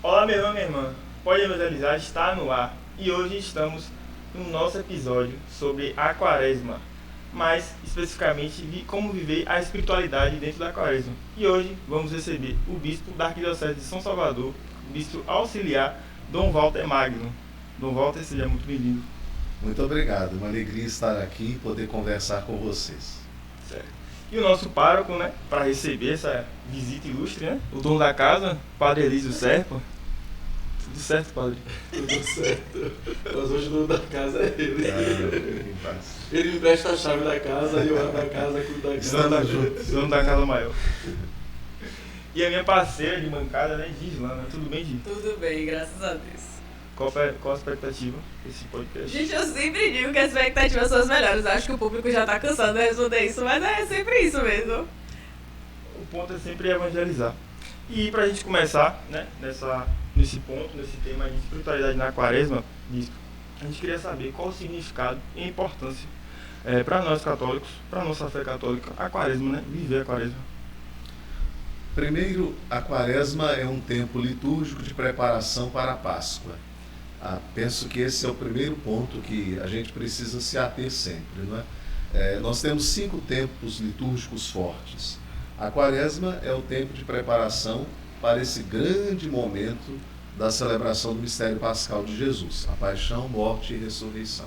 Olá, meu irmão e minha irmã. Pode evangelizar, está no ar. E hoje estamos no nosso episódio sobre a quaresma, mais especificamente como viver a espiritualidade dentro da quaresma. E hoje vamos receber o bispo da Arquidiocese de São Salvador, o bispo auxiliar, Dom Walter Magno. Dom Walter, seja muito bem-vindo. Muito obrigado, uma alegria estar aqui e poder conversar com vocês. Certo. E o nosso pároco, né, para receber essa visita ilustre, né, o dono da casa, Padre Elísio Serpa. Tudo certo, Padre? Tudo certo. Mas hoje o dono da casa é ele. Ah, Ele me empresta a chave da casa e eu abro a casa, cuido da casa. Estamos juntos, dono da casa maior. E a minha parceira de bancada, né, Gislana. Tudo bem, Gi? Tudo bem, graças a Deus. Qual a expectativa desse podcast? Gente, eu sempre digo que as expectativas são as melhores. Acho que o público já tá cansado de responder isso, mas é sempre isso mesmo. O ponto é sempre evangelizar. E pra gente começar, né, nesse tema de espiritualidade na quaresma, bispo, a gente queria saber qual o significado e a importância para nós católicos, para nossa fé católica, a quaresma, né, viver a quaresma. Primeiro, a quaresma é um tempo litúrgico de preparação para a Páscoa. Penso que esse é o primeiro ponto que a gente precisa se ater sempre, não é? Nós temos 5 tempos litúrgicos fortes. A quaresma é o tempo de preparação para esse grande momento da celebração do mistério pascal de Jesus, a paixão, morte e ressurreição.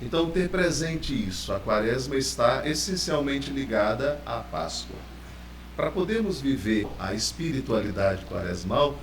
Então, ter presente isso, a quaresma está essencialmente ligada à Páscoa. Para podermos viver a espiritualidade quaresmal,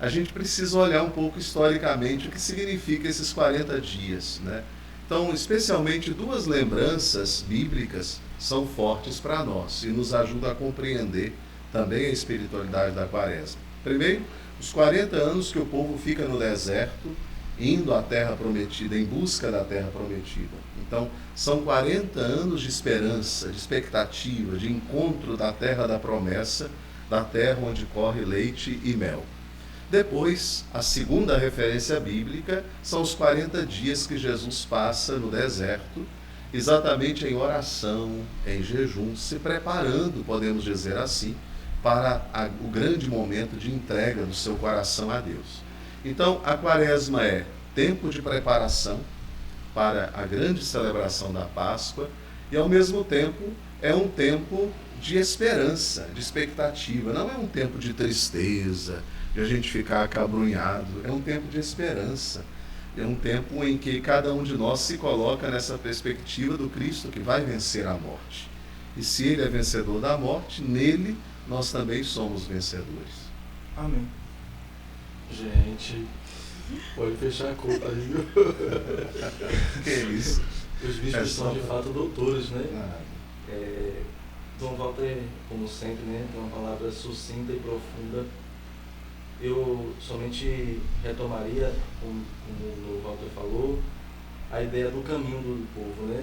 a gente precisa olhar um pouco historicamente o que significa esses 40 dias, né? Então, especialmente 2 lembranças bíblicas são fortes para nós e nos ajudam a compreender também a espiritualidade da quaresma. Primeiro, os 40 anos que o povo fica no deserto, indo à terra prometida, em busca da terra prometida. Então, são 40 anos de esperança, de expectativa, de encontro da terra da promessa, da terra onde corre leite e mel. Depois, a segunda referência bíblica são os 40 dias que Jesus passa no deserto, exatamente em oração, em jejum, se preparando, podemos dizer assim, para o grande momento de entrega do seu coração a Deus. Então, a quaresma é tempo de preparação para a grande celebração da Páscoa e, ao mesmo tempo, é um tempo de esperança, de expectativa. Não é um tempo de tristeza, de a gente ficar acabrunhado. É um tempo de esperança. É um tempo em que cada um de nós se coloca nessa perspectiva do Cristo que vai vencer a morte. E se Ele é vencedor da morte, nele nós também somos vencedores. Amém. Gente, pode fechar a conta aí, viu? Que é isso? Os bispos são de fato doutores, né? Ah, Dom Walter, como sempre, né, tem uma palavra sucinta e profunda. Eu somente retomaria, como o Walter falou, a ideia do caminho do povo, né?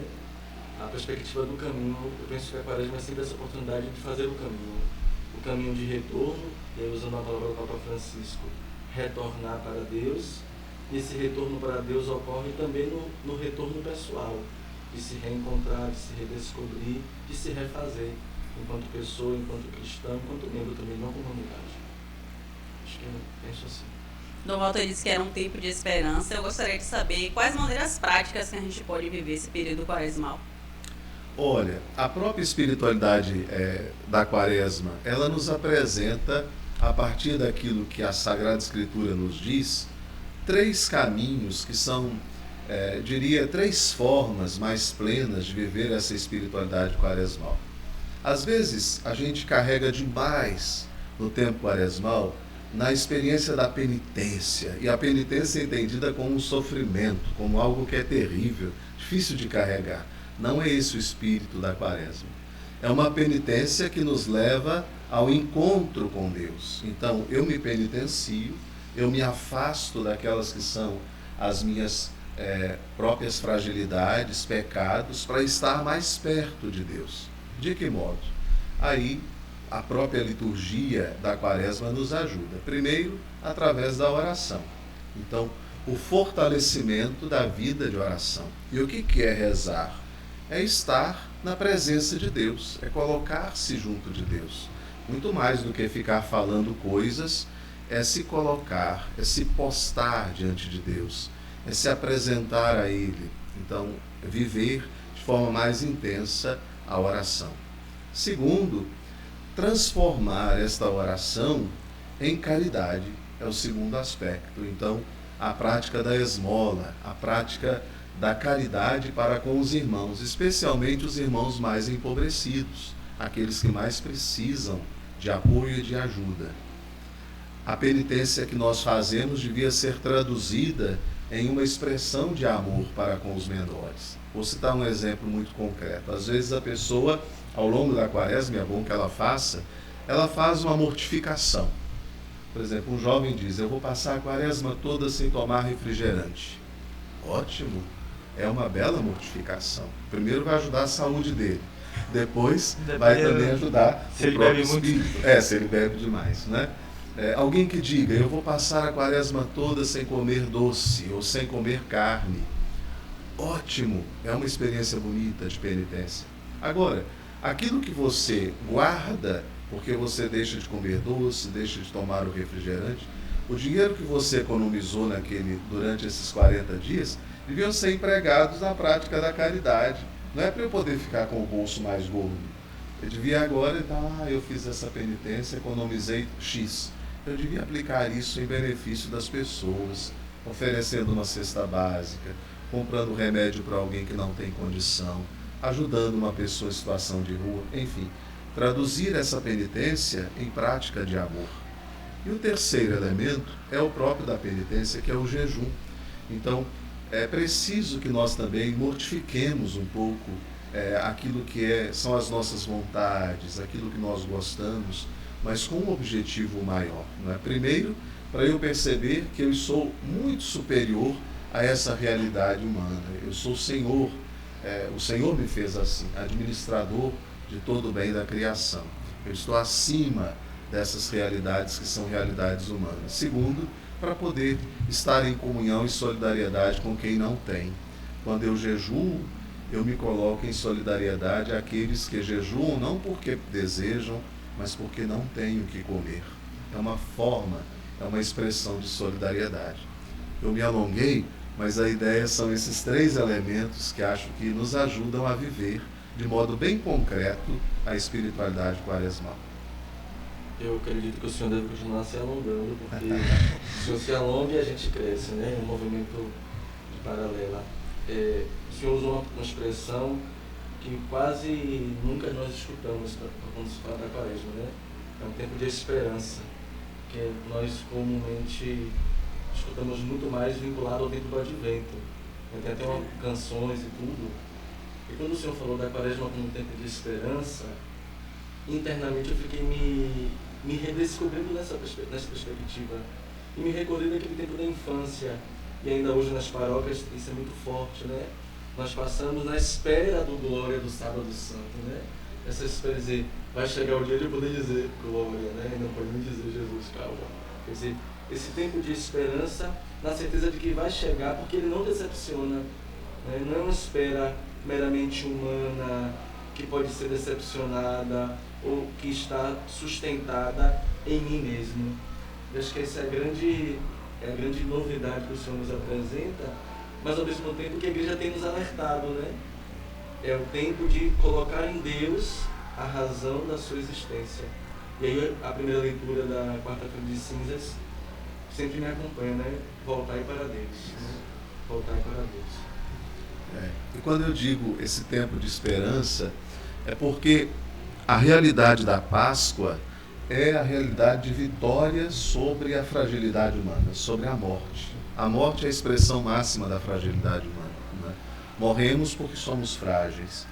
A perspectiva do caminho. Eu penso que a quaresma é sempre essa oportunidade de fazer o caminho de retorno, e aí, usando a palavra do Papa Francisco, retornar para Deus. E esse retorno para Deus ocorre também no retorno pessoal, de se reencontrar, de se redescobrir, de se refazer, enquanto pessoa, enquanto cristão, enquanto membro também de uma comunidade. Acho que eu penso assim. Dom Walter disse que era um tempo de esperança. Eu gostaria de saber quais maneiras práticas que a gente pode viver esse período quaresmal. Olha, a própria espiritualidade da quaresma, ela nos apresenta, a partir daquilo que a Sagrada Escritura nos diz, 3 caminhos que são, diria, 3 formas mais plenas de viver essa espiritualidade quaresmal. Às vezes, a gente carrega demais no tempo quaresmal na experiência da penitência, e a penitência é entendida como um sofrimento, como algo que é terrível, difícil de carregar. Não é esse o espírito da quaresma. É uma penitência que nos leva ao encontro com Deus. Então, eu me penitencio, eu me afasto daquelas que são as minhas próprias fragilidades, pecados, para estar mais perto de Deus. De que modo? Aí, a própria liturgia da quaresma nos ajuda. Primeiro, através da oração. Então, o fortalecimento da vida de oração. E o que é rezar? É estar na presença de Deus, é colocar-se junto de Deus. Muito mais do que ficar falando coisas é se colocar, é se postar diante de Deus, é se apresentar a Ele. Então, viver de forma mais intensa a oração. Segundo, transformar esta oração em caridade, é o segundo aspecto. Então, a prática da esmola, a prática da caridade para com os irmãos, especialmente os irmãos mais empobrecidos, aqueles que mais precisam de apoio e de ajuda. A penitência que nós fazemos devia ser traduzida em uma expressão de amor para com os menores. Vou citar um exemplo muito concreto. Às vezes a pessoa, ao longo da quaresma, é bom que ela faz uma mortificação. Por exemplo, um jovem diz: eu vou passar a quaresma toda sem tomar refrigerante. Ótimo, é uma bela mortificação. Primeiro vai ajudar a saúde dele, depois vai também ajudar se ele bebe muito. Se ele bebe demais, né? Alguém que diga: eu vou passar a quaresma toda sem comer doce ou sem comer carne. Ótimo, é uma experiência bonita de penitência. Agora, aquilo que você guarda porque você deixa de comer doce, deixa de tomar o refrigerante, o dinheiro que você economizou durante esses 40 dias, deviam ser empregados na prática da caridade. Não é para eu poder ficar com o bolso mais gordo. Eu devia agora, eu fiz essa penitência, economizei X. Eu devia aplicar isso em benefício das pessoas, oferecendo uma cesta básica, comprando remédio para alguém que não tem condição, ajudando uma pessoa em situação de rua, enfim. Traduzir essa penitência em prática de amor. E o terceiro elemento é o próprio da penitência, que é o jejum. Então, é preciso que nós também mortifiquemos um pouco aquilo que são as nossas vontades, aquilo que nós gostamos, mas com um objetivo maior. Não é? Primeiro, para eu perceber que eu sou muito superior a essa realidade humana. Eu sou o Senhor me fez assim, administrador de todo o bem da criação. Eu estou acima dessas realidades que são realidades humanas. Segundo, para poder estar em comunhão e solidariedade com quem não tem. Quando eu jejuo, eu me coloco em solidariedade àqueles que jejuam não porque desejam, mas porque não têm o que comer. É uma forma, é uma expressão de solidariedade. Eu me alonguei, mas a ideia são esses 3 elementos que acho que nos ajudam a viver de modo bem concreto a espiritualidade quaresmal. Eu acredito que o senhor deve continuar se alongando, porque o senhor se alonga e a gente cresce, né? Um movimento de paralela. O senhor usou uma expressão que quase nunca nós escutamos quando se fala da quaresma, né? É um tempo de esperança, que nós comumente escutamos muito mais vinculado ao tempo do advento. Tem até canções e tudo. E quando o senhor falou da quaresma como um tempo de esperança, internamente eu fiquei me redescobrindo nessa perspectiva. E me recordei daquele tempo da infância. E ainda hoje nas paróquias isso é muito forte, né? Nós passamos na espera do glória do sábado santo, né? Essa espera de dizer, vai chegar o dia de eu poder dizer glória, né? E não podemos dizer Jesus, calma. Quer dizer, esse tempo de esperança, na certeza de que vai chegar, porque ele não decepciona, né? Não é uma espera meramente humana, que pode ser decepcionada ou que está sustentada em mim mesmo. Eu acho que essa é a grande novidade que o Senhor nos apresenta, mas ao mesmo tempo que a Igreja tem nos alertado, né? É o tempo de colocar em Deus a razão da sua existência. E aí a primeira leitura da quarta-feira de cinzas sempre me acompanha, né? Voltai para Deus. Né? Voltai para Deus. E quando eu digo esse tempo de esperança, é porque a realidade da Páscoa é a realidade de vitória sobre a fragilidade humana, sobre a morte. A morte é a expressão máxima da fragilidade humana. Né? Morremos porque somos frágeis.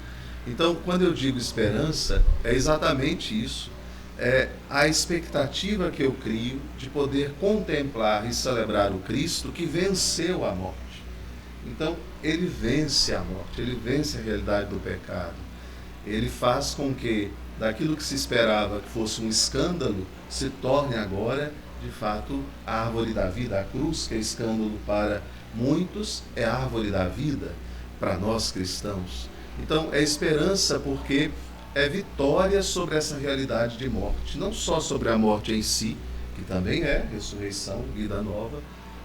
Então, quando eu digo esperança, é exatamente isso. É a expectativa que eu crio de poder contemplar e celebrar o Cristo que venceu a morte. Então, ele vence a morte, ele vence a realidade do pecado. Ele faz com que daquilo que se esperava que fosse um escândalo, se torne agora, de fato, a árvore da vida. A cruz, que é escândalo para muitos, é a árvore da vida para nós cristãos. Então, é esperança porque é vitória sobre essa realidade de morte. Não só sobre a morte em si, que também é ressurreição, vida nova,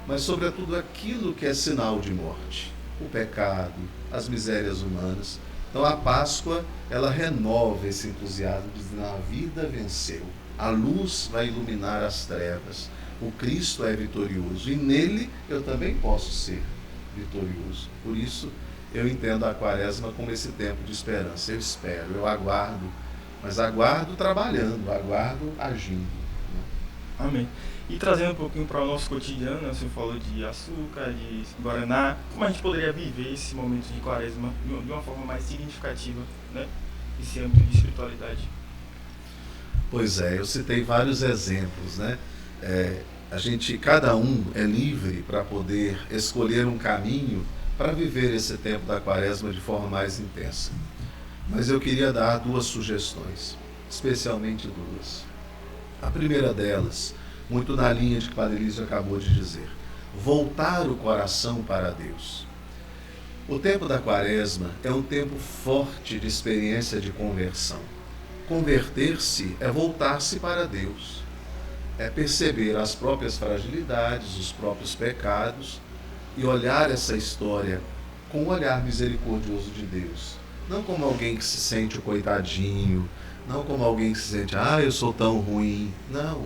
mas sobretudo aquilo que é sinal de morte, o pecado, as misérias humanas. Então a Páscoa, ela renova esse entusiasmo, dizendo: a vida venceu, a luz vai iluminar as trevas, o Cristo é vitorioso e nele eu também posso ser vitorioso. Por isso eu entendo a Quaresma como esse tempo de esperança. Eu espero, eu aguardo, mas aguardo trabalhando, aguardo agindo. Amém. E trazendo um pouquinho para o nosso cotidiano, né? O senhor falou de açúcar, de guaraná. Como a gente poderia viver esse momento de Quaresma de uma forma mais significativa, né? Esse âmbito de espiritualidade? Pois é, eu citei vários exemplos, né? Cada um é livre para poder escolher um caminho para viver esse tempo da Quaresma de forma mais intensa. Mas eu queria dar 2 sugestões, especialmente 2. A primeira delas, muito na linha de que o Padre Elísio acabou de dizer: voltar o coração para Deus. O tempo da Quaresma é um tempo forte de experiência de conversão. Converter-se é voltar-se para Deus, é perceber as próprias fragilidades, os próprios pecados e olhar essa história com o olhar misericordioso de Deus. Não como alguém que se sente o coitadinho, não como alguém que se sente: eu sou tão ruim. Não,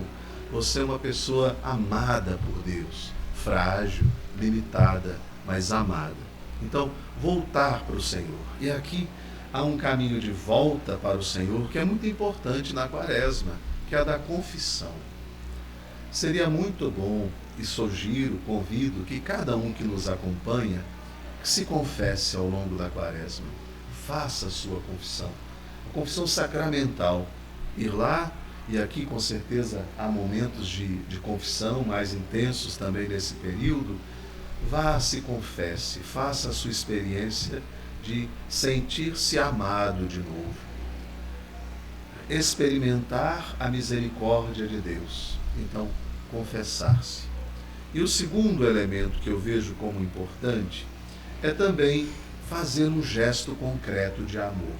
você é uma pessoa amada por Deus, frágil, limitada, mas amada. Então, voltar para o Senhor. E aqui há um caminho de volta para o Senhor que é muito importante na Quaresma, que é a da confissão. Seria muito bom, e sugiro, convido, que cada um que nos acompanha que se confesse ao longo da Quaresma. Faça a sua confissão. A confissão sacramental. Ir lá, e aqui com certeza há momentos de confissão mais intensos também nesse período. Vá, se confesse, faça a sua experiência de sentir-se amado de novo. Experimentar a misericórdia de Deus. Então, confessar-se. E o segundo elemento que eu vejo como importante é também fazer um gesto concreto de amor.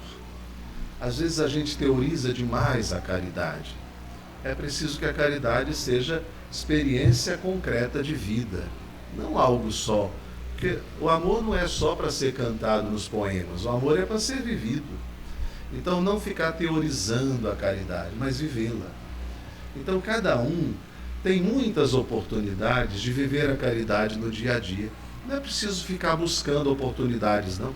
Às vezes a gente teoriza demais a caridade. É preciso que a caridade seja experiência concreta de vida, não algo só. Porque o amor não é só para ser cantado nos poemas, o amor é para ser vivido. Então não ficar teorizando a caridade, mas vivê-la. Então cada um tem muitas oportunidades de viver a caridade no dia a dia. Não é preciso ficar buscando oportunidades, não.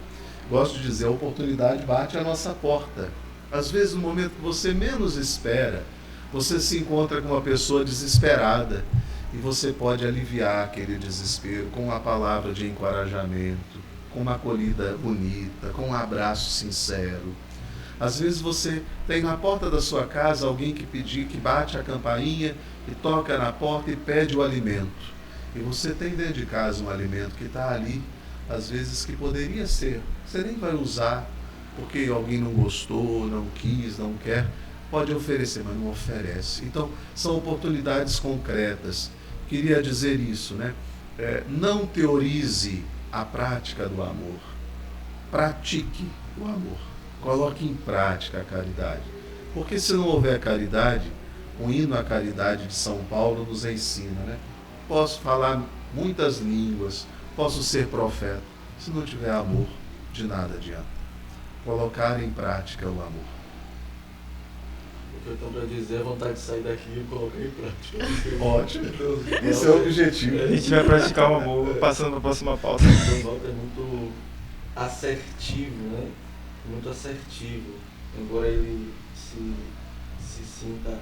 Gosto de dizer, a oportunidade bate à nossa porta. Às vezes, no momento que você menos espera, você se encontra com uma pessoa desesperada e você pode aliviar aquele desespero com uma palavra de encorajamento, com uma acolhida bonita, com um abraço sincero. Às vezes você tem na porta da sua casa alguém que bate a campainha e toca na porta e pede o alimento. E você tem dentro de casa um alimento que está ali, às vezes que poderia ser, você nem vai usar, porque alguém não gostou, não quis, não quer, pode oferecer, mas não oferece. Então, são oportunidades concretas. Queria dizer isso, né? Não teorize a prática do amor. Pratique o amor. Coloque em prática a caridade. Porque se não houver caridade, o hino à caridade de São Paulo nos ensina, né? Posso falar muitas línguas, posso ser profeta. Se não tiver amor, de nada adianta. Colocar em prática o amor. O que eu tenho para dizer é vontade de sair daqui e colocar em prática. Ótimo. Esse é o objetivo. A gente vai praticar o amor, passando para a próxima pauta. O Walter é muito assertivo, né? Muito assertivo. Embora ele se sinta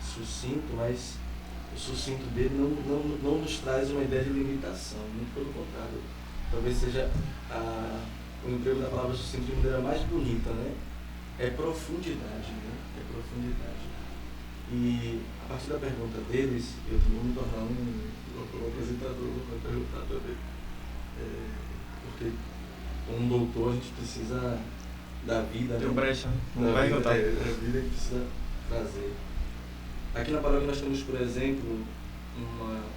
sucinto, mas o sucinto dele não nos traz uma ideia de limitação, muito pelo contrário. Talvez seja o emprego da palavra sucinto de maneira mais bonita, né? É profundidade, né? É profundidade. E a partir da pergunta deles, eu vou me tornar um apresentador para perguntar também. Porque como um doutor a gente precisa da vida, Deu né? brecha, não vai notar. A vida que precisa trazer. Aqui na paróquia nós temos, por exemplo,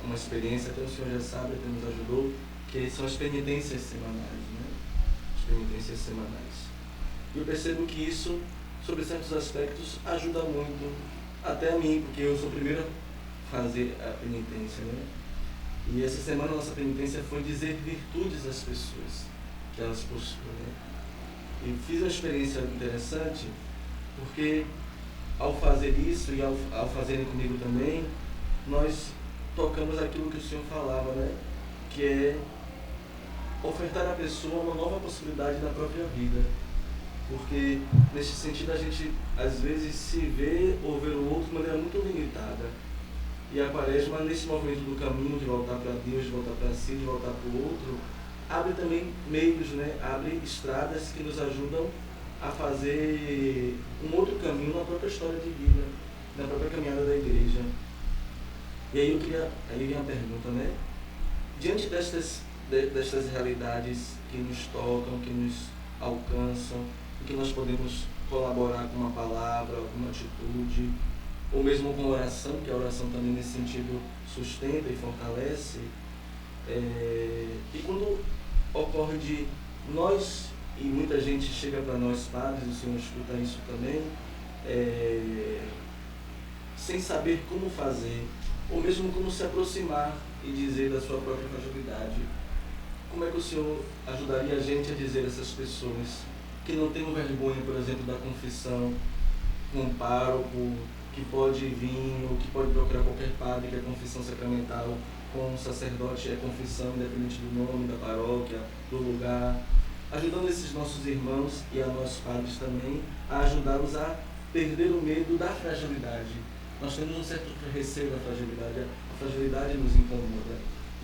uma experiência, até o senhor já sabe, até nos ajudou, que são as penitências semanais, né? As penitências semanais. E eu percebo que isso, sobre certos aspectos, ajuda muito Até a mim, porque eu sou o primeiro a fazer a penitência, né? E essa semana a nossa penitência foi dizer virtudes às pessoas que elas possuem, né? E fiz uma experiência interessante, porque ao fazer isso e ao fazerem comigo também, nós tocamos aquilo que o Senhor falava, né? Que é ofertar à pessoa uma nova possibilidade da própria vida. Porque nesse sentido a gente às vezes se vê ou vê o outro de maneira muito limitada. E a Quaresma, nesse movimento do caminho de voltar para Deus, de voltar para si, de voltar para o outro, abre também meios, né? Abre estradas que nos ajudam a fazer um outro caminho na própria história de vida, na própria caminhada da igreja. E aí aí vem a pergunta, né? Diante destas realidades que nos tocam, que nos alcançam, e que nós podemos colaborar com uma palavra, com uma atitude, ou mesmo com oração, que a oração também nesse sentido sustenta e fortalece, e quando ocorre de nós, e muita gente chega para nós padres, o Senhor escuta isso também, sem saber como fazer, ou mesmo como se aproximar e dizer da sua própria fragilidade. Como é que o Senhor ajudaria a gente a dizer a essas pessoas que não tenham vergonha, por exemplo, da confissão, com um pároco, que pode vir, ou que pode procurar qualquer padre, que é confissão sacramental, com um sacerdote é confissão, independente do nome, da paróquia, do lugar, ajudando esses nossos irmãos e a nós padres também, a ajudá-los a perder o medo da fragilidade. Nós temos um certo receio da fragilidade, a fragilidade nos incomoda.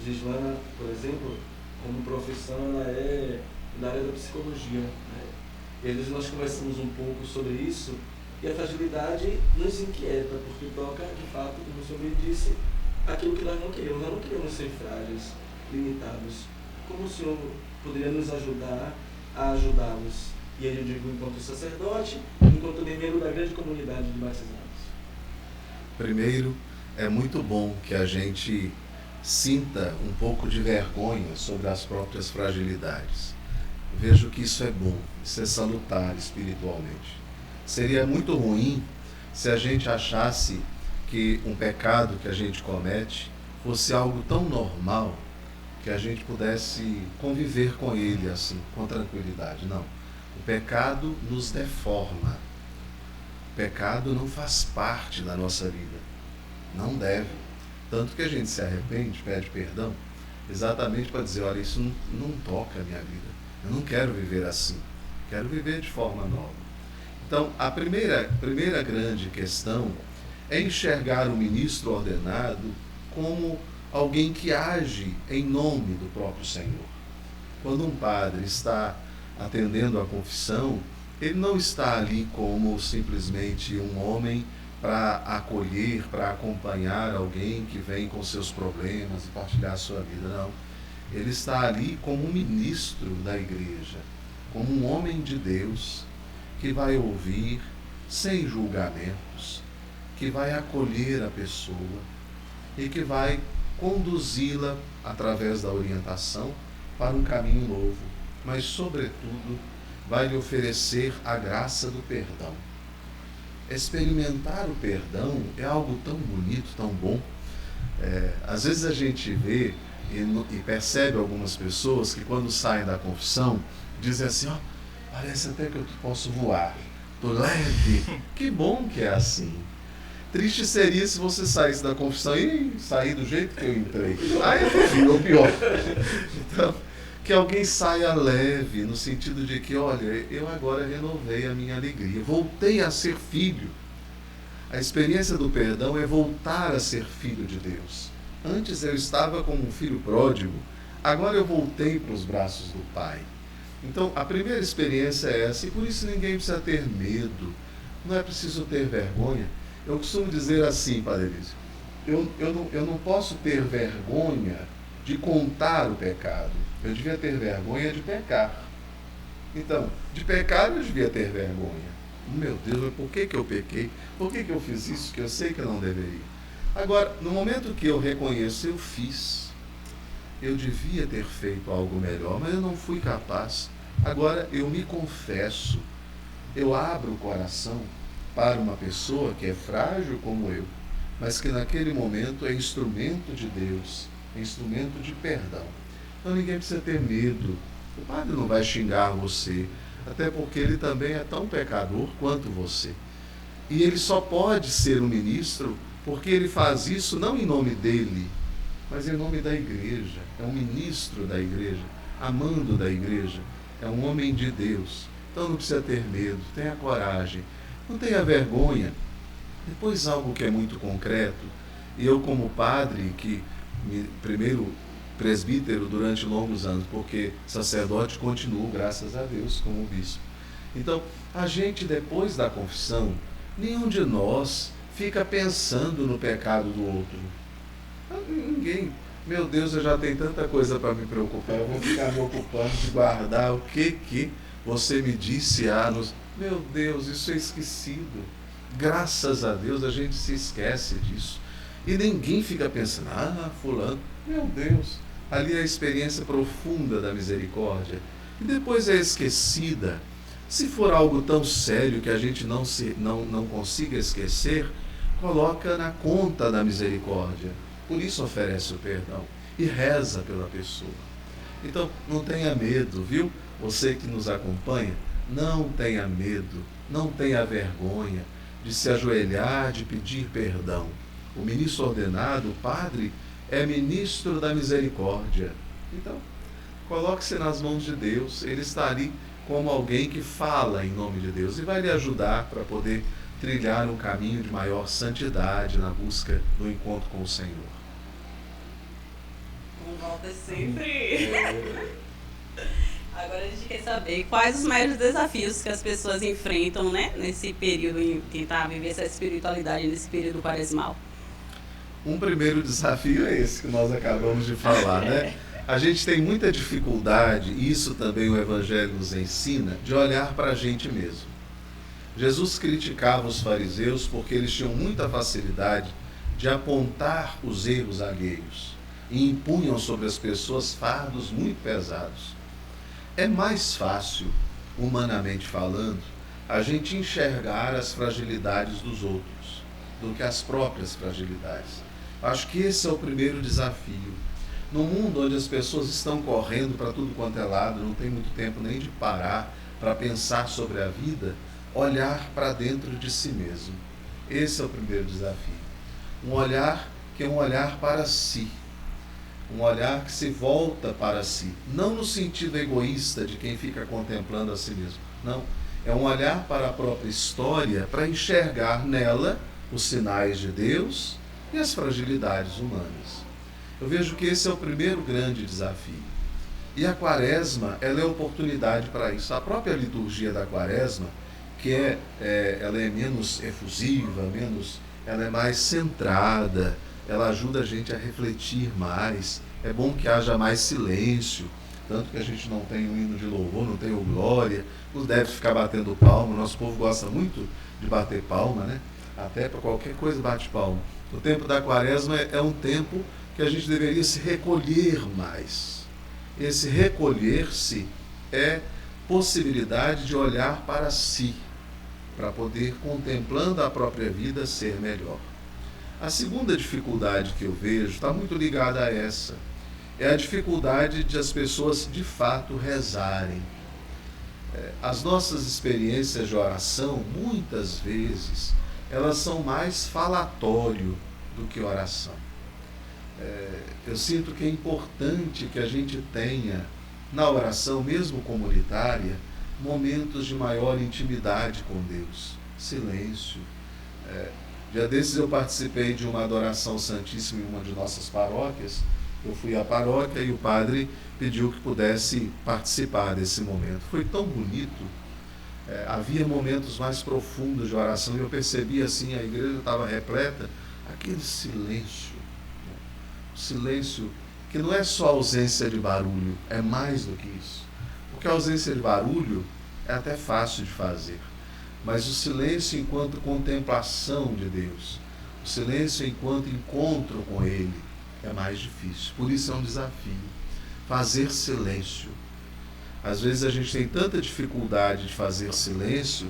Gislana, por exemplo, como profissão, ela é da área da psicologia, né? E às vezes nós conversamos um pouco sobre isso, e a fragilidade nos inquieta, porque toca, de fato, como o senhor me disse, aquilo que nós não queremos ser frágeis, limitados. Como o senhor poderia nos ajudar a ajudá-los? E aí eu digo enquanto sacerdote, enquanto membro da grande comunidade de batizados. Primeiro, é muito bom que a gente sinta um pouco de vergonha sobre as próprias fragilidades. Vejo que isso é bom, isso é salutar espiritualmente. Seria muito ruim se a gente achasse que um pecado que a gente comete fosse algo tão normal que a gente pudesse conviver com ele assim, com tranquilidade. Não. O pecado nos deforma. O pecado não faz parte da nossa vida. Não deve. Tanto que a gente se arrepende, pede perdão, exatamente para dizer, olha, isso não toca a minha vida. Eu não quero viver assim. Quero viver de forma nova. Então, a primeira grande questão é enxergar o ministro ordenado como alguém que age em nome do próprio Senhor. Quando um padre está atendendo a confissão, ele não está ali como simplesmente um homem para acolher, para acompanhar alguém que vem com seus problemas e partilhar a sua vida, não. Ele está ali como um ministro da igreja, como um homem de Deus, que vai ouvir sem julgamentos, que vai acolher a pessoa e que vai conduzi-la através da orientação para um caminho novo, mas, sobretudo, vai lhe oferecer a graça do perdão. Experimentar o perdão é algo tão bonito, tão bom. Às vezes a gente vê e percebe algumas pessoas que quando saem da confissão dizem assim, ó, parece até que eu posso voar, tô leve. Que bom que é assim. Triste seria se você saísse da confissão e sair do jeito que eu entrei. Aí é terrível, ou pior. Então, que alguém saia leve, no sentido de que, olha, eu agora renovei a minha alegria, voltei a ser filho. A experiência do perdão é voltar a ser filho de Deus. Antes eu estava como um filho pródigo, agora eu voltei para os braços do Pai. Então, a primeira experiência é essa, e por isso ninguém precisa ter medo, não é preciso ter vergonha. Eu costumo dizer assim, Padre Elísio, eu não posso ter vergonha de contar o pecado, eu devia ter vergonha de pecar. Então, de pecar eu devia ter vergonha. Meu Deus, mas por que eu pequei? Por que eu fiz isso que eu sei que eu não deveria? Agora, no momento que eu reconheço, eu fiz. Eu devia ter feito algo melhor, mas eu não fui capaz. Agora eu me confesso, eu abro o coração para uma pessoa que é frágil como eu, mas que naquele momento é instrumento de Deus, é instrumento de perdão. Então ninguém precisa ter medo. O padre não vai xingar você, até porque ele também é tão pecador quanto você. E ele só pode ser um ministro porque ele faz isso não em nome dele, mas em nome da igreja. É um ministro da igreja, amando da igreja, é um homem de Deus. Então não precisa ter medo, tenha coragem, não tenha vergonha. Depois algo que é muito concreto, e eu como padre, primeiro presbítero durante longos anos, porque sacerdote continuo, graças a Deus, como bispo. Então, a gente depois da confissão, nenhum de nós fica pensando no pecado do outro. Ninguém. Meu Deus, eu já tenho tanta coisa para me preocupar, eu vou ficar me ocupando de guardar o que você me disse. Meu Deus, isso é esquecido. Graças a Deus a gente se esquece disso. E ninguém fica pensando, fulano, meu Deus. Ali é a experiência profunda da misericórdia. E depois é esquecida. Se for algo tão sério que a gente não consiga esquecer, coloca na conta da misericórdia. Por isso oferece o perdão e reza pela pessoa. Então, não tenha medo, viu? Você que nos acompanha, não tenha medo, não tenha vergonha de se ajoelhar, de pedir perdão. O ministro ordenado, o padre, é ministro da misericórdia. Então, coloque-se nas mãos de Deus, ele está ali como alguém que fala em nome de Deus e vai lhe ajudar para poder trilhar um caminho de maior santidade na busca do encontro com o Senhor. O Walter sempre. Agora a gente quer saber quais os maiores desafios que as pessoas enfrentam, né, nesse período, em tentar viver essa espiritualidade nesse período quaresmal. Um primeiro desafio é esse que nós acabamos de falar, né? A gente tem muita dificuldade, e isso também o Evangelho nos ensina, de olhar para a gente mesmo. Jesus criticava os fariseus porque eles tinham muita facilidade de apontar os erros alheios e impunham sobre as pessoas fardos muito pesados. É mais fácil, humanamente falando, a gente enxergar as fragilidades dos outros do que as próprias fragilidades. Acho que esse é o primeiro desafio. No mundo onde as pessoas estão correndo para tudo quanto é lado, não tem muito tempo nem de parar para pensar sobre a vida, olhar para dentro de si mesmo. Esse é o primeiro desafio. Um olhar que é um olhar para si. Um olhar que se volta para si. Não no sentido egoísta de quem fica contemplando a si mesmo. Não. É um olhar para a própria história, para enxergar nela os sinais de Deus e as fragilidades humanas. Eu vejo que esse é o primeiro grande desafio. E a Quaresma, ela é oportunidade para isso. A própria liturgia da Quaresma, que ela é menos efusiva, ela é mais centrada, ela ajuda a gente a refletir mais. É bom que haja mais silêncio, tanto que a gente não tem o hino de louvor, não tem o glória, não deve ficar batendo palma. Nosso povo gosta muito de bater palma, né? Até para qualquer coisa bate palma. O tempo da Quaresma é um tempo que a gente deveria se recolher mais. Esse recolher-se é possibilidade de olhar para si, para poder, contemplando a própria vida, ser melhor. A segunda dificuldade que eu vejo está muito ligada a essa. É a dificuldade de as pessoas, de fato, rezarem. As nossas experiências de oração, muitas vezes, elas são mais falatório do que oração. Eu sinto que é importante que a gente tenha, na oração, mesmo comunitária, momentos de maior intimidade com Deus. Silêncio. Dia desses eu participei de uma adoração santíssima em uma de nossas paróquias. Eu fui à paróquia e o padre pediu que pudesse participar desse momento. Foi tão bonito. Havia momentos mais profundos de oração e eu percebi assim, a igreja estava repleta, aquele silêncio. Silêncio que não é só ausência de barulho, é mais do que isso. Porque a ausência de barulho é até fácil de fazer. Mas o silêncio enquanto contemplação de Deus, o silêncio enquanto encontro com Ele, é mais difícil. Por isso é um desafio. Fazer silêncio. Às vezes a gente tem tanta dificuldade de fazer silêncio,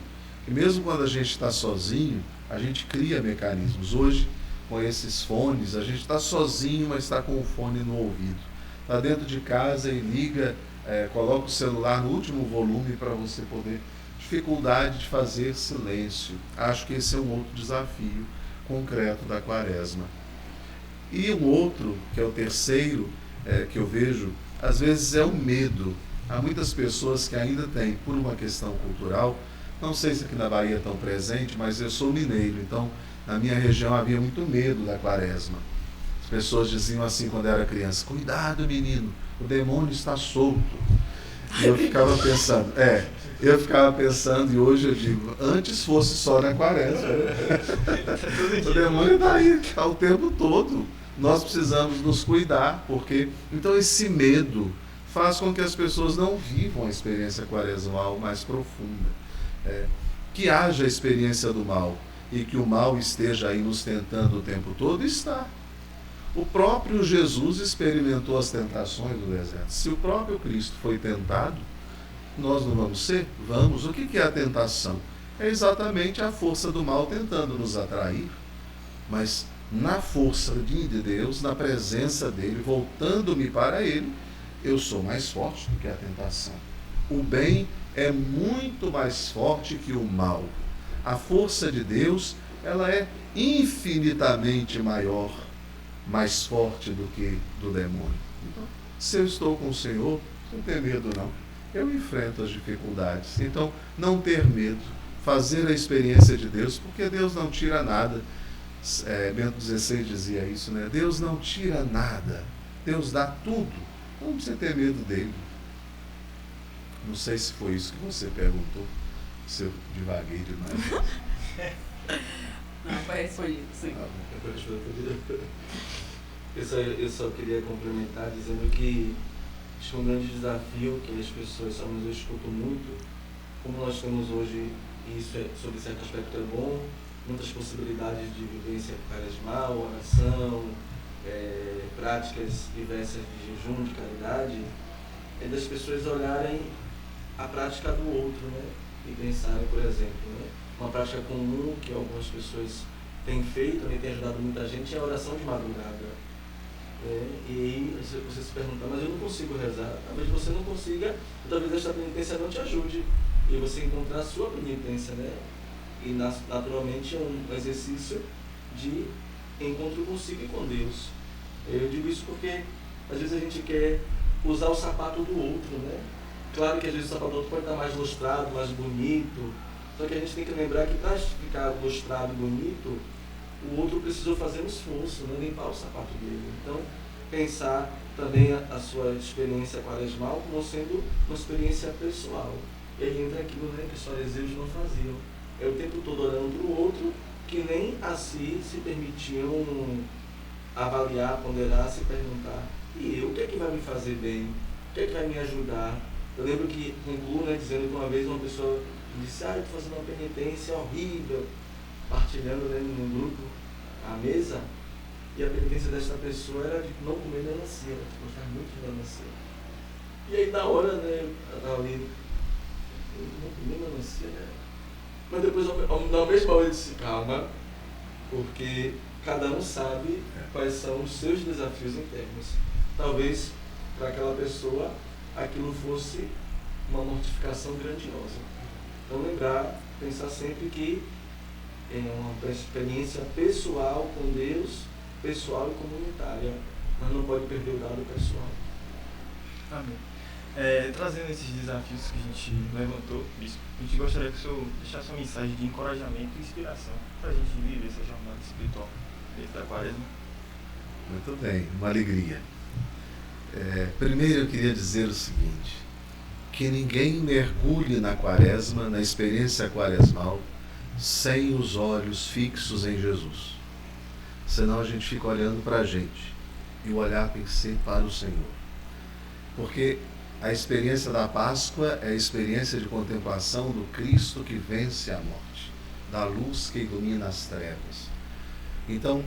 E mesmo quando a gente está sozinho, a gente cria mecanismos. Hoje, com esses fones, a gente está sozinho, mas está com o fone no ouvido. Está dentro de casa e liga, coloca o celular no último volume para você poder... Dificuldade de fazer silêncio. Acho que esse é um outro desafio concreto da Quaresma. E um outro, que é o terceiro, que eu vejo, às vezes é o medo. Há muitas pessoas que ainda têm, por uma questão cultural, não sei se aqui na Bahia é tão presente, mas eu sou mineiro, então na minha região havia muito medo da Quaresma. As pessoas diziam assim quando eu era criança: cuidado, menino, o demônio está solto. E eu ficava pensando, e hoje eu digo, antes fosse só na Quaresma. O demônio está aí, está o tempo todo. Nós precisamos nos cuidar, porque... Então esse medo faz com que as pessoas não vivam a experiência quaresmal mais profunda. Que haja a experiência do mal, e que o mal esteja aí nos tentando o tempo todo, está. O próprio Jesus experimentou as tentações do deserto. Se o próprio Cristo foi tentado, nós não vamos ser? Vamos. O que é a tentação? É exatamente a força do mal tentando nos atrair. Mas na força de Deus, na presença dele, voltando-me para ele, eu sou mais forte do que a tentação. O bem é muito mais forte que o mal. A força de Deus, ela é infinitamente maior, mais forte do que do demônio. Então, se eu estou com o Senhor, não tenho medo não. Eu enfrento as dificuldades. Então, não ter medo, fazer a experiência de Deus, porque Deus não tira nada. Bento XVI dizia isso, né? Deus não tira nada, Deus dá tudo. Não precisa ter medo dele. Não sei se foi isso que você perguntou, se eu divaguei demais. Não, foi respondido, sim. Eu só queria complementar dizendo que acho que um grande desafio que as pessoas, pelo menos eu escuto muito, como nós temos hoje, e isso sobre certo aspecto é bom, muitas possibilidades de vivência quaresmal, oração, práticas diversas de jejum, de caridade, é das pessoas olharem a prática do outro, né? E pensarem, por exemplo, né? Uma prática comum que algumas pessoas têm feito, né? Tem ajudado muita gente, é a oração de madrugada. E aí você se pergunta, mas eu não consigo rezar. Talvez você não consiga, talvez esta penitência não te ajude, e você encontrar a sua penitência, né? E naturalmente é um exercício de encontro consigo e com Deus. Eu digo isso porque às vezes a gente quer usar o sapato do outro, né? Claro que às vezes o sapato do outro pode estar mais lustrado, mais bonito, só que a gente tem que lembrar que para ficar lustrado e bonito, o outro precisou fazer um esforço, né? Limpar o sapato dele. Então, pensar também a sua experiência quaresmal como sendo uma experiência pessoal. E aí entra aquilo, né, que os fariseus não faziam. É o tempo todo olhando para o outro, que nem assim se permitiam avaliar, ponderar, se perguntar: e eu, o que é que vai me fazer bem? O que é que vai me ajudar? Eu lembro que concluo, né, dizendo que uma vez uma pessoa disse: eu estou fazendo uma penitência horrível, partilhando, né, num grupo à mesa, e a penitência desta pessoa era de não comer melancia, ela gostava muito de melancia. E aí na hora, né, eu estava ali, eu não comi melancia, né? Mas depois, na mesma hora, eu disse: calma, porque cada um sabe quais são os seus desafios internos. Talvez para aquela pessoa aquilo fosse uma mortificação grandiosa. Então lembrar, pensar sempre que é uma experiência pessoal com Deus, pessoal e comunitária, mas não pode perder o lado pessoal. Amém. Trazendo esses desafios que a gente levantou, Bispo, a gente gostaria que o senhor deixasse uma mensagem de encorajamento e inspiração para a gente viver essa jornada espiritual dentro da Quaresma. Muito bem, uma alegria. Primeiro eu queria dizer o seguinte: que ninguém mergulhe na Quaresma, na experiência quaresmal, sem os olhos fixos em Jesus. Senão a gente fica olhando para a gente, e o olhar tem que ser para o Senhor. Porque a experiência da Páscoa é a experiência de contemplação do Cristo que vence a morte, da luz que ilumina as trevas. Então,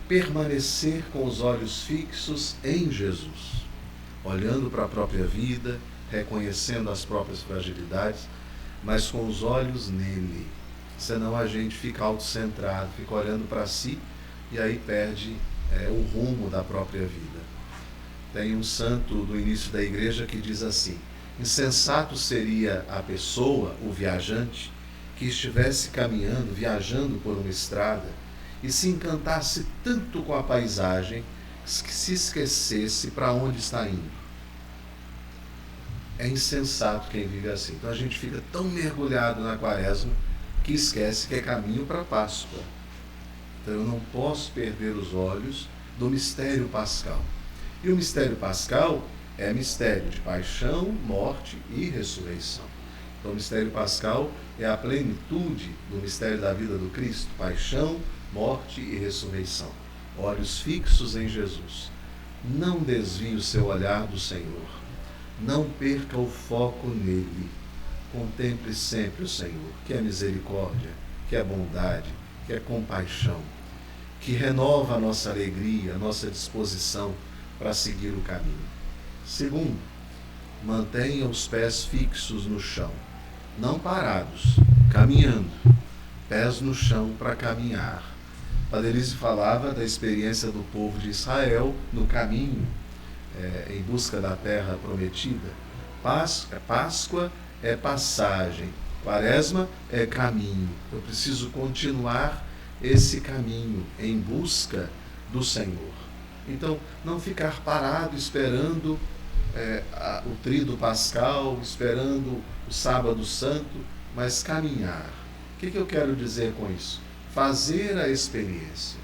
permanecer com os olhos fixos em Jesus, olhando para a própria vida, reconhecendo as próprias fragilidades. mas com os olhos nele. Senão a gente fica autocentrado, fica olhando para si e aí perde o rumo da própria vida. Tem um santo do início da igreja que diz assim: insensato seria a pessoa, o viajante, que estivesse caminhando, viajando por uma estrada e se encantasse tanto com a paisagem que se esquecesse para onde está indo. É insensato quem vive assim. Então a gente fica tão mergulhado na quaresma que esquece que é caminho para a Páscoa. Então eu não posso perder os olhos do mistério pascal. E o mistério pascal é mistério de paixão, morte e ressurreição. Então o mistério pascal é a plenitude do mistério da vida do Cristo: paixão, morte e ressurreição. Olhos fixos em Jesus. Não desvie o seu olhar do Senhor. Não perca o foco nele. Contemple sempre o Senhor, que é misericórdia, que é bondade, que é compaixão, que renova a nossa alegria, a nossa disposição para seguir o caminho. Segundo, mantenha os pés fixos no chão, não parados, caminhando, pés no chão para caminhar. Padre Elísio falava da experiência do povo de Israel no caminho, em busca da terra prometida. Páscoa é passagem, Quaresma é caminho. Eu preciso continuar esse caminho em busca do Senhor. Então, não ficar parado esperando o tríduo pascal, esperando o sábado santo, mas caminhar. O que eu quero dizer com isso? Fazer a experiência.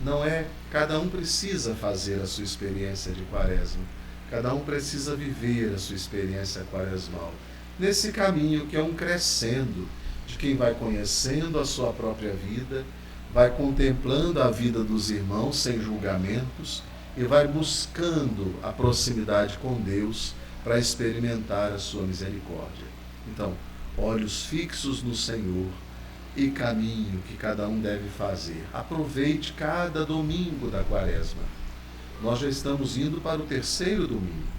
Não é, cada um precisa fazer a sua experiência de Quaresma. Cada um precisa viver a sua experiência quaresmal. Nesse caminho que é um crescendo de quem vai conhecendo a sua própria vida, vai contemplando a vida dos irmãos sem julgamentos e vai buscando a proximidade com Deus para experimentar a sua misericórdia. Então, olhos fixos no Senhor e caminho que cada um deve fazer. Aproveite cada domingo da Quaresma. Nós já estamos indo para o 3º domingo.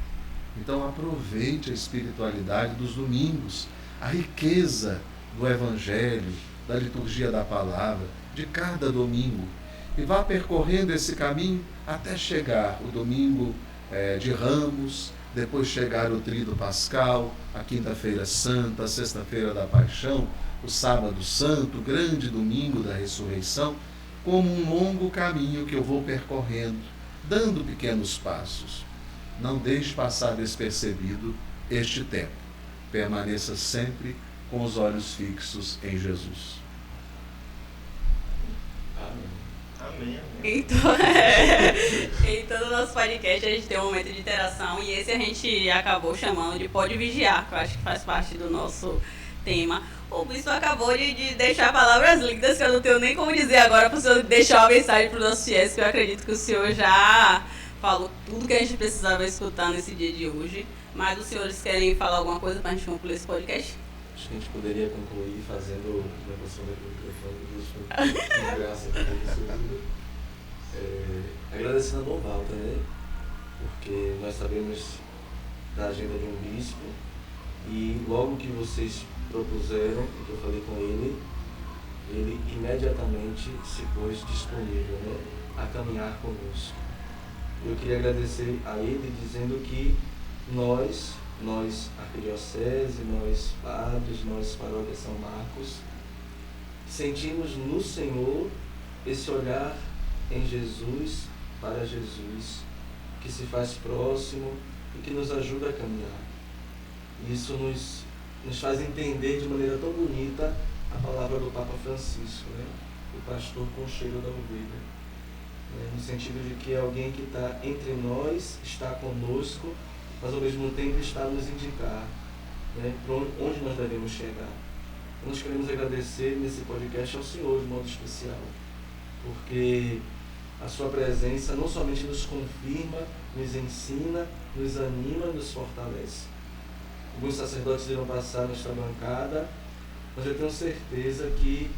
Então aproveite a espiritualidade dos domingos, a riqueza do Evangelho, da liturgia da palavra, de cada domingo. E vá percorrendo esse caminho até chegar o domingo de Ramos, depois chegar o tríduo pascal, a quinta-feira santa, a sexta-feira da paixão, o sábado santo, o grande domingo da ressurreição, como um longo caminho que eu vou percorrendo, dando pequenos passos. Não deixe passar despercebido este tempo. Permaneça sempre com os olhos fixos em Jesus. Amém. Então, em todo o nosso podcast a gente tem um momento de interação e esse a gente acabou chamando de Pode Vigiar, que eu acho que faz parte do nosso tema. O bispo acabou de deixar palavras lindas que eu não tenho nem como dizer agora para o senhor deixar uma mensagem para os nossos fiéis, que eu acredito que o senhor já falou tudo que a gente precisava escutar nesse dia de hoje. Mas os senhores querem falar alguma coisa para a gente concluir esse podcast? Acho que a gente poderia concluir fazendo uma devoção do microfone de graça para isso. Agradecendo a Dom Walter, né? Porque nós sabemos da agenda de um bispo e logo que vocês propuseram, que eu falei com ele imediatamente se pôs disponível, né, a caminhar conosco. Eu queria agradecer a ele dizendo que nós arquidiocese, nós padres, nós paróquia São Marcos, sentimos no Senhor esse olhar em Jesus, para Jesus, que se faz próximo e que nos ajuda a caminhar. Isso nos faz entender de maneira tão bonita a palavra do Papa Francisco, né? O pastor com o cheiro da ovelha. No sentido de que é alguém que está entre nós, está conosco, mas ao mesmo tempo está a nos indicar, né, para onde nós devemos chegar. Nós queremos agradecer nesse podcast ao Senhor de modo especial, porque a sua presença não somente nos confirma, nos ensina, nos anima, nos fortalece. Alguns sacerdotes irão passar nesta bancada, mas eu tenho certeza que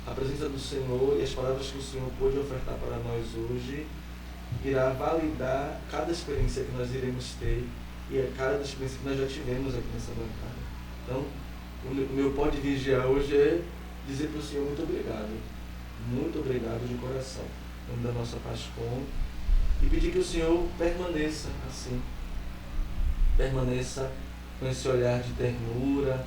a presença do Senhor e as palavras que o Senhor pôde ofertar para nós hoje irá validar cada experiência que nós iremos ter e a cada experiência que nós já tivemos aqui nessa bancada. Então, o meu pode vigiar hoje é dizer para o Senhor muito obrigado de coração, em nome da nossa Pascom, e pedir que o Senhor permaneça assim, permaneça com esse olhar de ternura,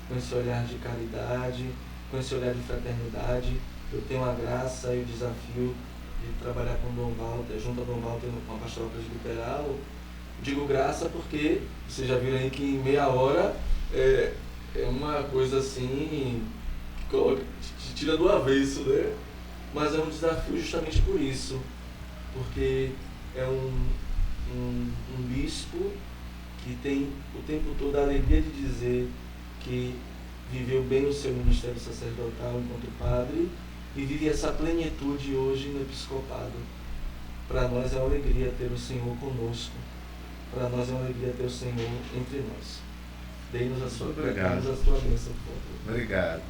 com esse olhar de caridade, com esse olhar de fraternidade. Eu tenho a graça e o desafio de trabalhar com Dom Walter, junto a Dom Walter com a pastoral presbiteral. Digo graça porque vocês já viram aí que em meia hora é uma coisa assim que te tira do avesso, né? Mas é um desafio justamente por isso, porque é um bispo que tem o tempo todo a alegria de dizer que viveu bem o seu ministério sacerdotal enquanto padre e vive essa plenitude hoje no episcopado. Para nós é uma alegria ter o Senhor conosco. Para nós é uma alegria ter o Senhor entre nós. Dê-nos a sua bênção. Obrigado.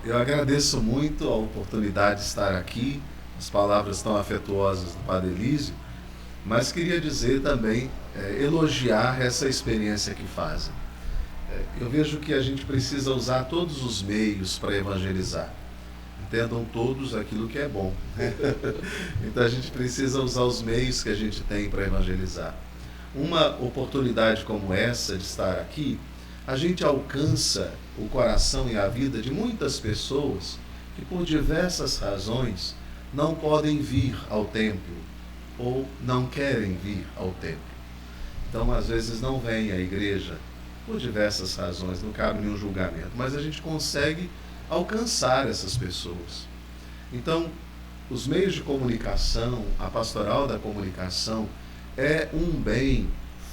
Eu agradeço muito a oportunidade de estar aqui, as palavras tão afetuosas do Padre Elísio, mas queria dizer também, elogiar essa experiência que fazem. Eu vejo que a gente precisa usar todos os meios para evangelizar. Entendam todos aquilo que é bom. Então a gente precisa usar os meios que a gente tem para evangelizar. Uma oportunidade como essa de estar aqui, a gente alcança o coração e a vida de muitas pessoas que por diversas razões não podem vir ao templo ou não querem vir ao templo. Então às vezes não vêm à igreja por diversas razões, não cabe nenhum julgamento, mas a gente consegue alcançar essas pessoas. Então, os meios de comunicação, a pastoral da comunicação, é um bem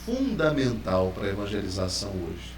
fundamental para a evangelização hoje.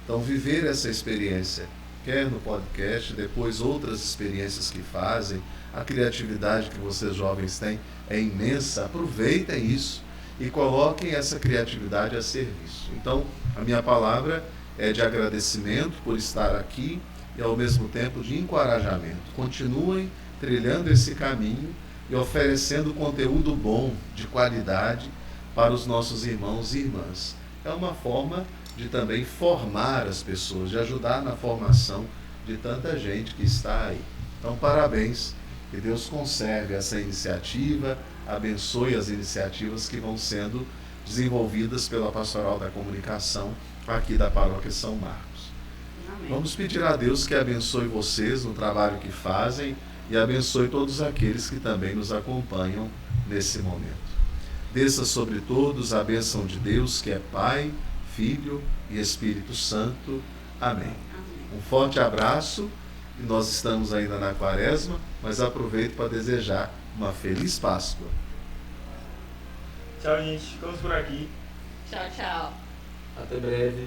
Então, viver essa experiência, quer no podcast, depois outras experiências que fazem, a criatividade que vocês jovens têm é imensa, aproveitem isso e coloquem essa criatividade a serviço. Então, a minha palavra é de agradecimento por estar aqui e ao mesmo tempo de encorajamento. Continuem trilhando esse caminho e oferecendo conteúdo bom, de qualidade, para os nossos irmãos e irmãs. É uma forma de também formar as pessoas, de ajudar na formação de tanta gente que está aí. Então, parabéns, que Deus conserve essa iniciativa, abençoe as iniciativas que vão sendo desenvolvidas pela Pastoral da Comunicação aqui da Paróquia São Marcos. Amém. Vamos pedir a Deus que abençoe vocês no trabalho que fazem e abençoe todos aqueles que também nos acompanham nesse momento. Desça sobre todos a bênção de Deus, que é Pai, Filho e Espírito Santo. Amém. Um forte abraço, e nós estamos ainda na Quaresma, mas aproveito para desejar uma feliz Páscoa. Tchau, gente. Ficamos por aqui. Tchau, tchau. Até breve.